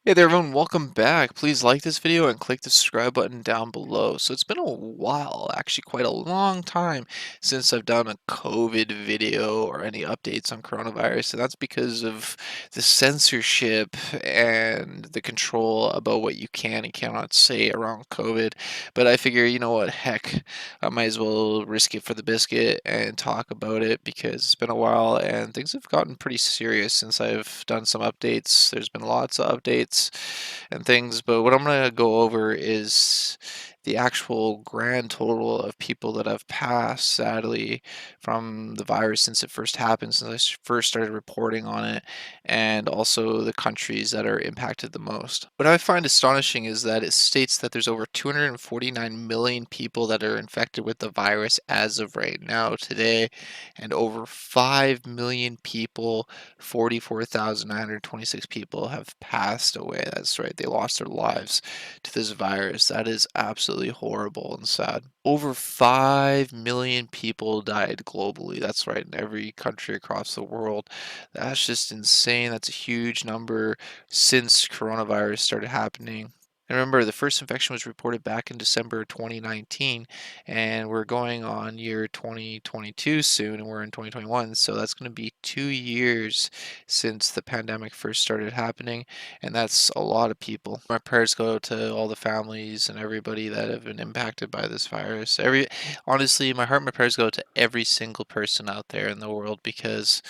Hey there everyone, welcome back. Please like this video and click the subscribe button down below. So it's been a while, actually quite a long time since I've done a COVID video or any updates on coronavirus, and that's because of the censorship and the control about what you can and cannot say around COVID. But I figure, you know what, heck, I might as well risk it for the biscuit and talk about it because it's been a while and things have gotten pretty serious since I've done some updates. There's been lots of updates and things, but what I'm going to go over is the actual grand total of people that have passed, sadly, from the virus since it first happened, since first started reporting on it, and also the countries that are impacted the most. What I find astonishing is that it states that there's over 249 million people that are infected with the virus as of right now, today, and over 5 million people, 44,926 people, have passed away. That's right, they lost their lives to this virus. That is absolutely horrible and sad. Over 5 million people died globally. That's right, in every country across the world. That's just insane. That's a huge number since coronavirus started happening. And remember, the first infection was reported back in December 2019, and we're going on year 2022 soon, and we're in 2021, so that's going to be 2 years since the pandemic first started happening, and that's a lot of people. My prayers go to all the families and everybody that have been impacted by this virus. Honestly, my heart and my prayers go to every single person out there in the world because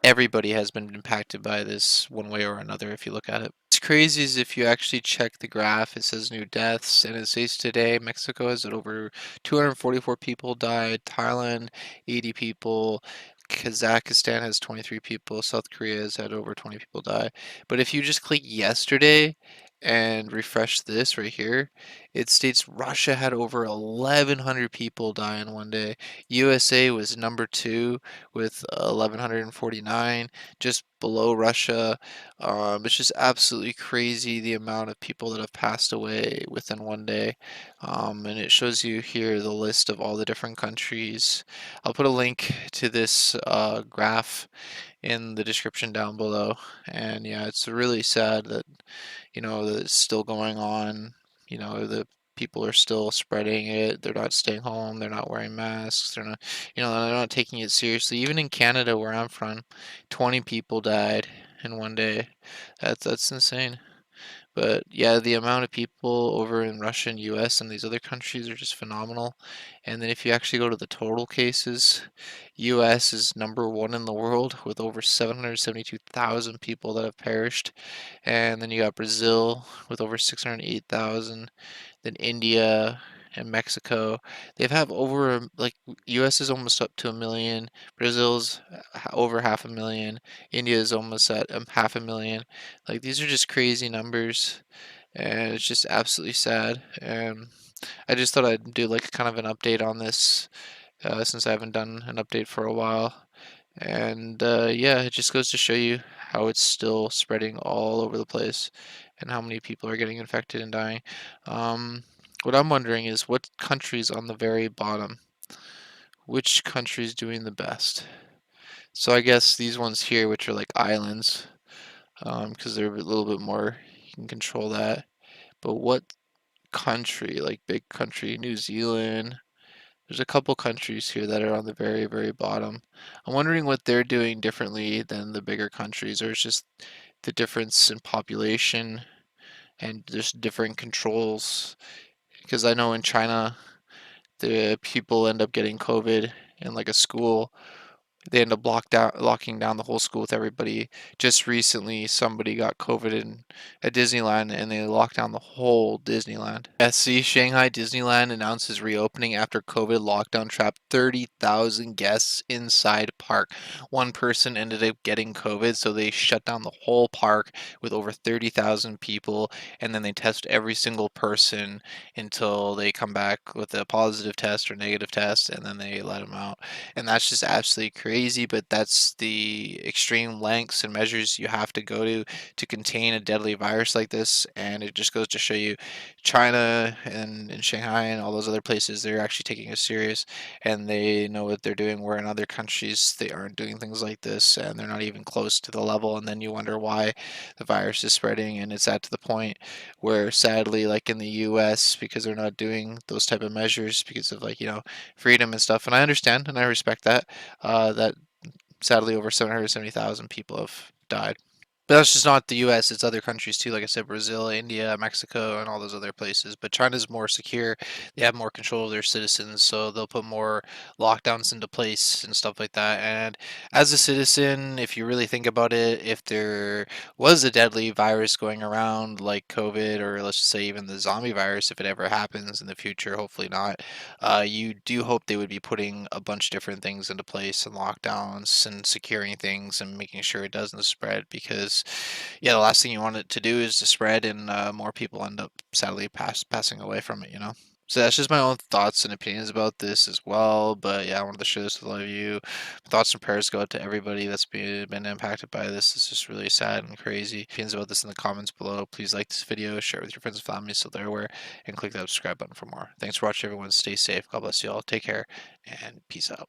everybody has been impacted by this one way or another if you look at it. It's crazy is if you actually check the graph, it says new deaths, and it says today Mexico has over 244 people died, Thailand 80 people, Kazakhstan has 23 people, South Korea has had over 20 people die. But if you just click yesterday and refresh this right here, it states Russia had over 1,100 people die in one day. USA was number 2 with 1,149, just below Russia. It's just absolutely crazy the amount of people that have passed away within one day. And it shows you here the list of all the different countries. I'll put a link to this graph in the description down below. And yeah, it's really sad that, that it's still going on. The people are still spreading it. They're not staying home. They're not wearing masks. They're not taking it seriously. Even in Canada, where I'm from, 20 people died in one day. That's insane. But yeah, the amount of people over in Russia and US and these other countries are just phenomenal. And then if you actually go to the total cases, US is number 1 in the world with over 772,000 people that have perished. And then you got Brazil with over 608,000, then India and Mexico. They've have over like US is almost up to a million, Brazil's over half a million, India is almost at half a million. Like these are just crazy numbers, and it's just absolutely sad. And I just thought I'd do like kind of an update on this since I haven't done an update for a while. And yeah, it just goes to show you how it's still spreading all over the place and how many people are getting infected and dying. Um, what I'm wondering is what country's on the very bottom? Which country's doing the best? So I guess these ones here, which are like islands, because they're a little bit more, you can control that. But what country, like big country, New Zealand, there's a couple countries here that are on the very, very bottom. I'm wondering what they're doing differently than the bigger countries, or it's just the difference in population and just different controls. Because I know in China, the people end up getting COVID in like a school, they end up locking down the whole school with everybody. Just recently, somebody got COVID at Disneyland, and they locked down the whole Disneyland. Yeah, see, Shanghai Disneyland announces reopening after COVID lockdown trapped 30,000 guests inside park. One person ended up getting COVID, so they shut down the whole park with over 30,000 people, and then they test every single person until they come back with a positive test or negative test, and then they let them out. And that's just absolutely crazy. crazy, but that's the extreme lengths and measures you have to go to contain a deadly virus like this. And it just goes to show you China and Shanghai and all those other places, they're actually taking it serious and they know what they're doing, where in other countries they aren't doing things like this and they're not even close to the level. And then you wonder why the virus is spreading. And it's at to the point where sadly, like in the US, because they're not doing those type of measures because of like, freedom and stuff. And I understand and I respect that, that sadly over 770,000 people have died. But that's just not the US, it's other countries too, like I said, Brazil, India, Mexico, and all those other places. But China's more secure. They have more control of their citizens, so they'll put more lockdowns into place and stuff like that. And as a citizen, if you really think about it, if there was a deadly virus going around like COVID, or let's just say even the zombie virus, if it ever happens in the future, hopefully not, you do hope they would be putting a bunch of different things into place and lockdowns and securing things and making sure it doesn't spread because yeah, the last thing you want it to do is to spread and more people end up sadly passing away from it. So that's just my own thoughts and opinions about this as well. But yeah, I wanted to share this with all of you. Thoughts and prayers go out to everybody that's been impacted by this. It's just really sad and crazy. Opinions about this in the comments below. Please like this video, share it with your friends and family so they're aware, and click that subscribe button for more. Thanks for watching, everyone. Stay safe. God bless you all. Take care and peace out.